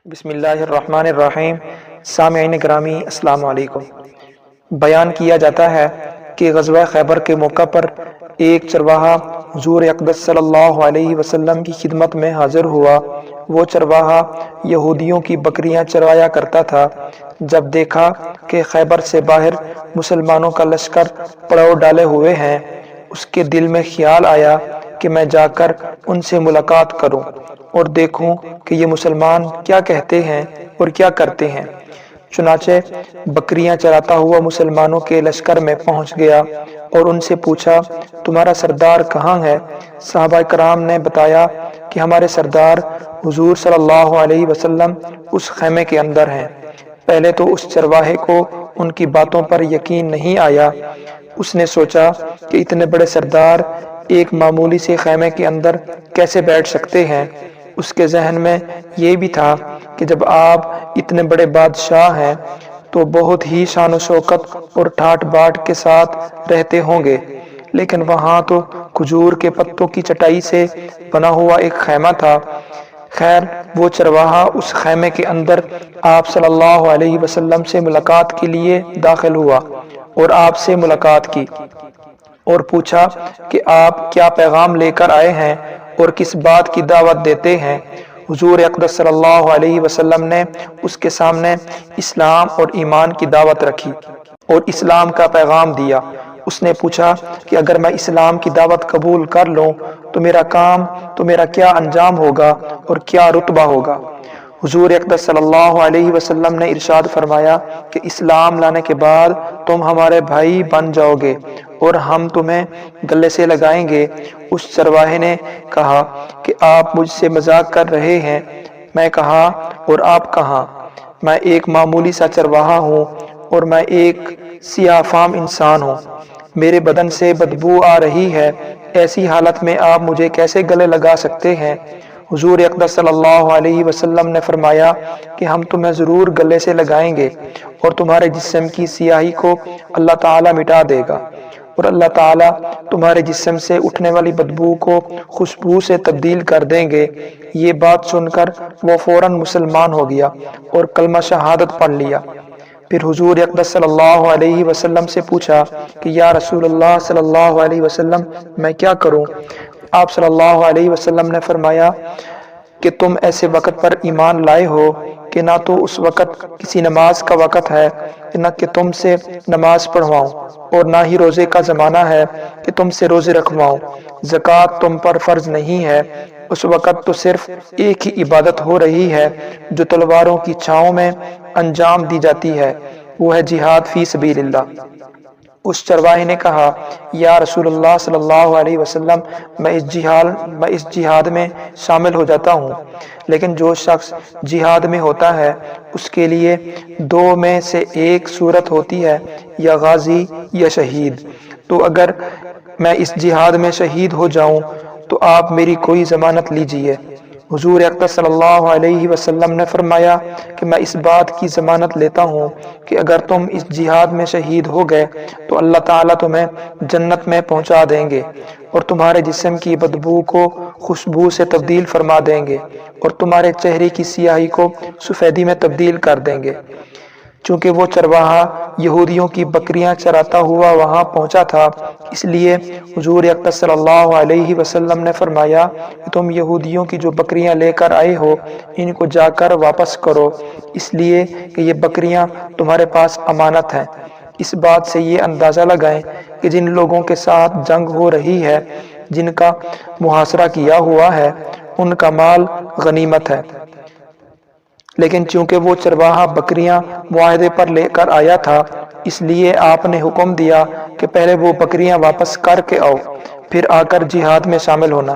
بسم اللہ الرحمن الرحیم۔ سامعین گرامی السلام علیکم۔ بیان کیا جاتا ہے کہ غزوہ خیبر کے موقع پر ایک چرواہا حضور اقدس صلی اللہ علیہ وسلم کی خدمت میں حاضر ہوا۔ وہ چرواہا یہودیوں کی بکریاں چروایا کرتا تھا۔ جب دیکھا کہ خیبر سے باہر مسلمانوں کا لشکر پڑاؤ ڈالے ہوئے ہیں، اس کے دل میں خیال آیا کہ میں جا کر ان سے ملاقات کروں اور دیکھوں کہ یہ مسلمان کیا کہتے ہیں اور کیا کرتے ہیں۔ چنانچہ بکریاں چراتا ہوا مسلمانوں کے لشکر میں پہنچ گیا اور ان سے پوچھا، تمہارا سردار کہاں ہے؟ صحابہ کرام نے بتایا کہ ہمارے سردار حضور صلی اللہ علیہ وسلم اس خیمے کے اندر ہیں۔ پہلے تو اس چرواہے کو ان کی باتوں پر یقین نہیں آیا۔ اس نے سوچا کہ اتنے بڑے سردار ایک معمولی سے خیمے کے اندر کیسے بیٹھ سکتے ہیں۔ اس کے ذہن میں یہ بھی تھا کہ جب آپ اتنے بڑے بادشاہ ہیں تو بہت ہی شان و شوکت اور ٹھاٹ باٹ کے ساتھ رہتے ہوں گے، لیکن وہاں تو کھجور کے پتوں کی چٹائی سے بنا ہوا ایک خیمہ تھا۔ خیر، وہ چرواہا اس خیمے کے اندر آپ صلی اللہ علیہ وسلم سے ملاقات کے لیے داخل ہوا اور آپ سے ملاقات کی اور پوچھا کہ آپ کیا پیغام لے کر آئے ہیں اور کس بات کی دعوت دیتے ہیں۔ حضور اقدس صلی اللہ علیہ وسلم نے اس کے سامنے اسلام اور ایمان کی دعوت رکھی اور اسلام کا پیغام دیا۔ اس نے پوچھا کہ اگر میں اسلام کی دعوت قبول کر لوں تو میرا کام، تو میرا کیا انجام ہوگا اور کیا رتبہ ہوگا؟ حضور اقدس صلی اللہ علیہ وسلم نے ارشاد فرمایا کہ اسلام لانے کے بعد تم ہمارے بھائی بن جاؤ گے اور ہم تمہیں گلے سے لگائیں گے۔ اس چرواہے نے کہا کہ آپ مجھ سے مذاق کر رہے ہیں۔ میں کہا، اور آپ کہاں؟ میں ایک معمولی سا چرواہا ہوں اور میں ایک سیاہ فام انسان ہوں۔ میرے بدن سے بدبو آ رہی ہے، ایسی حالت میں آپ مجھے کیسے گلے لگا سکتے ہیں؟ حضور اقدس صلی اللہ علیہ وسلم نے فرمایا کہ ہم تمہیں ضرور گلے سے لگائیں گے اور تمہارے جسم کی سیاہی کو اللہ تعالیٰ مٹا دے گا اور اللہ تعالیٰ تمہارے جسم سے اٹھنے والی بدبو کو خوشبو سے تبدیل کر دیں گے۔ یہ بات سن کر وہ فوراً مسلمان ہو گیا اور کلمہ شہادت پڑھ لیا۔ پھر حضور اقدس صلی اللہ علیہ وسلم سے پوچھا کہ یا رسول اللہ صلی اللہ علیہ وسلم، میں کیا کروں؟ آپ صلی اللہ علیہ وسلم نے فرمایا کہ تم ایسے وقت پر ایمان لائے ہو کہ نہ تو اس وقت کسی نماز کا وقت ہے نہ کہ تم سے نماز پڑھواؤں، اور نہ ہی روزے کا زمانہ ہے کہ تم سے روزے رکھواؤں۔ زکوٰۃ تم پر فرض نہیں ہے۔ اس وقت تو صرف ایک ہی عبادت ہو رہی ہے جو تلواروں کی چھاؤں میں انجام دی جاتی ہے، وہ ہے جہاد فی سبیل اللہ۔ اس چرواہے نے کہا، یا رسول اللہ صلی اللہ علیہ وسلم، میں اس جہاد میں شامل ہو جاتا ہوں، لیکن جو شخص جہاد میں ہوتا ہے اس کے لیے دو میں سے ایک صورت ہوتی ہے، یا غازی یا شہید۔ تو اگر میں اس جہاد میں شہید ہو جاؤں تو آپ میری کوئی ضمانت لیجئے۔ حضور اقدس صلی اللہ علیہ وسلم نے فرمایا کہ میں اس بات کی ضمانت لیتا ہوں کہ اگر تم اس جہاد میں شہید ہو گئے تو اللہ تعالیٰ تمہیں جنت میں پہنچا دیں گے اور تمہارے جسم کی بدبو کو خوشبو سے تبدیل فرما دیں گے اور تمہارے چہرے کی سیاہی کو سفیدی میں تبدیل کر دیں گے۔ چونکہ وہ چرواہا یہودیوں کی بکریاں چراتا ہوا وہاں پہنچا تھا، اس لیے حضور اقدس صلی اللہ علیہ وسلم نے فرمایا کہ تم یہودیوں کی جو بکریاں لے کر آئے ہو ان کو جا کر واپس کرو، اس لیے کہ یہ بکریاں تمہارے پاس امانت ہیں۔ اس بات سے یہ اندازہ لگائیں کہ جن لوگوں کے ساتھ جنگ ہو رہی ہے، جن کا محاصرہ کیا ہوا ہے، ان کا مال غنیمت ہے، لیکن چونکہ وہ چرواہا بکریاں معاہدے پر لے کر آیا تھا، اس لیے آپ نے حکم دیا کہ پہلے وہ بکریاں واپس کر کے آؤ، پھر آ کر جہاد میں شامل ہونا۔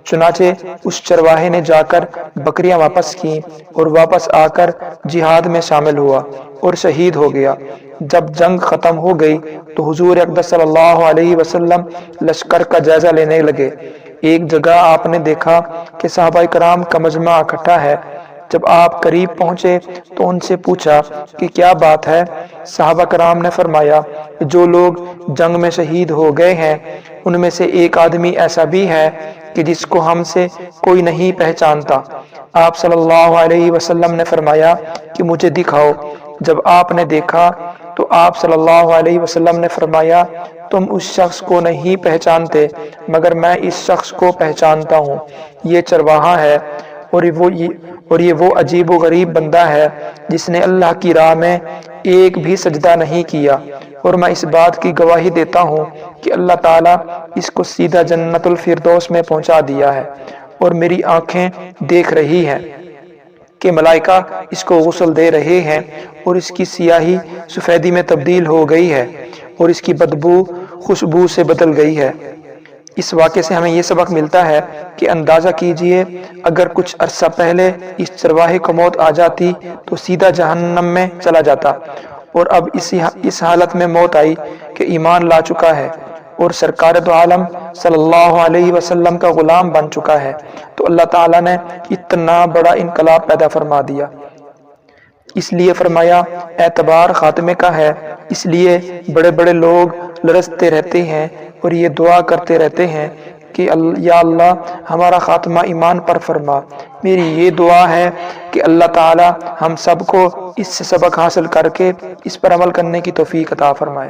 چنانچہ اس چرواہے نے جا کر بکریاں واپس کیں اور واپس آ کر جہاد میں شامل ہوا اور شہید ہو گیا۔ جب جنگ ختم ہو گئی تو حضور اقدس صلی اللہ علیہ وسلم لشکر کا جائزہ لینے لگے۔ ایک جگہ آپ نے دیکھا کہ صحابہ کرام کا مجمع اکٹھا ہے۔ جب آپ قریب پہنچے تو ان سے پوچھا کہ کیا بات ہے؟ صحابہ کرام نے فرمایا کہ جو لوگ جنگ میں شہید ہو گئے ہیں ان میں سے ایک آدمی ایسا بھی ہے کہ جس کو ہم سے کوئی نہیں پہچانتا۔ آپ صلی اللہ علیہ وسلم نے فرمایا کہ مجھے دکھاؤ۔ جب آپ نے دیکھا تو آپ صلی اللہ علیہ وسلم نے فرمایا تم اس شخص کو نہیں پہچانتے مگر میں اس شخص کو پہچانتا ہوں، یہ چرواہا ہے اور یہ وہ عجیب و غریب بندہ ہے جس نے اللہ کی راہ میں ایک بھی سجدہ نہیں کیا، اور میں اس بات کی گواہی دیتا ہوں کہ اللہ تعالیٰ اس کو سیدھا جنت الفردوس میں پہنچا دیا ہے، اور میری آنکھیں دیکھ رہی ہیں کہ ملائکہ اس کو غسل دے رہے ہیں اور اس کی سیاہی سفیدی میں تبدیل ہو گئی ہے اور اس کی بدبو خوشبو سے بدل گئی ہے۔ اس واقعے سے ہمیں یہ سبق ملتا ہے کہ اندازہ کیجئے اگر کچھ عرصہ پہلے اس چرواہے کو موت آ جاتی تو سیدھا جہنم میں چلا جاتا، اور اب اس حالت میں موت آئی کہ ایمان لا چکا ہے اور سرکار دو عالم صلی اللہ علیہ وسلم کا غلام بن چکا ہے، تو اللہ تعالیٰ نے اتنا بڑا انقلاب پیدا فرما دیا۔ اس لیے فرمایا اعتبار خاتمے کا ہے، اس لیے بڑے بڑے لوگ لرزتے رہتے ہیں اور یہ دعا کرتے رہتے ہیں کہ یا اللہ ہمارا خاتمہ ایمان پر فرما۔ میری یہ دعا ہے کہ اللہ تعالی ہم سب کو اس سے سبق حاصل کر کے اس پر عمل کرنے کی توفیق عطا فرمائے۔